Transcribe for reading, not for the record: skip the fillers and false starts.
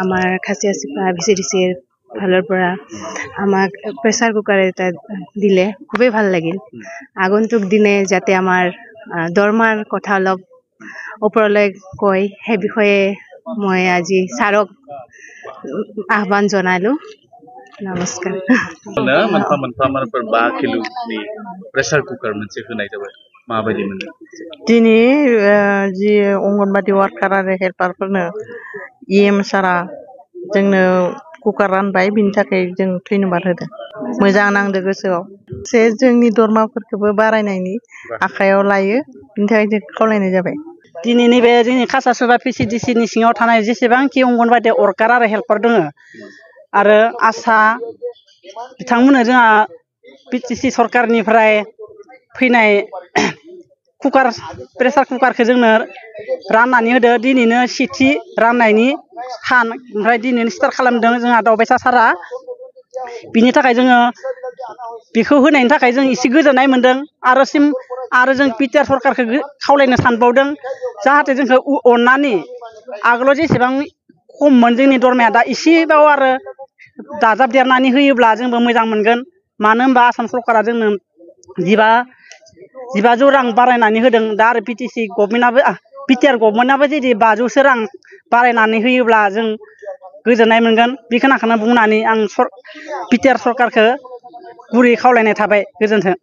আমার খাসিয়া সিফা ভিসিডিসির ভালোর পৰা আমাক প্রেসার কুকার এটা দিলে খুবই ভাল লাগিল আগন্তুক দিনে যাতে আমার দৰমাৰ কথা অলপ ওপৰলৈ কয় সেই বিষয়ে মই আজি ছাৰক আহ্বান জনালো নমস্কাৰ मोनफा मोनफा मानफोर 5 किल'नि प्रेसार कुकार मोनसे होनाय जाबाय माबायदि मोनदों दिनै जि अंगनबादि वार्कार आरो हेल्पारफोरनो इएम सारा जोंनो कुकार रानबाय बिनि थाखाय जों धन्यबाद होदों मोजां नांदों गोसोआव से जोंनि दरमाफोरखौबो बारायनायनि आखायाव लायो बिनि थाखाय जों खावलायनाय जाबाय दिनै नैबे जोंनि खासा सोरबा पिसिडिसिनि सिङाव थानाय जेसेबांखि अंगनबादि वर्कार आरो हेल्पार दङ आरो आशा बिथांमोननो जोंहा पिटिसि सरकारनिफ्राय फैनाय कुकार प्रेसार कुकारखौ जोंनो राननानै होदो दिनैनो सेथि राननायनि सान ओमफ्राय दिनैनो स्टार्ट खालामदों जोंहा दावबायसा सारा बिनि थाखाय जोङो बेखौ होनायनि थाखाय जों एसे गोजोननाय मोनदों आरो जों पिटिआर सरकारखौ खावलायनो सानबावदों जाहाथे जोंखौ अननानै आगोलाव जेसेबां खममोन जोंनि दरमाया दा एसेबाव आरो दाजाबदेरनानै होयोब्ला जोंबो मोजां मोनगोन मानो होनबा आसाम सरकारा जोंनो 1500 रां बारायनानै होदों दा आरो पिटिसि गभर्नमेन्टआबो पिटिआर गभर्नमेन्टआबो जुदि 500 रां बारायनानै होयोब्ला जों गोजोननाय मोनगोन बे खोनाखौनो बुंनानै आं पिटिआर सरकारखौ गुरै खावलायनाय थाबाय गोजोन्थों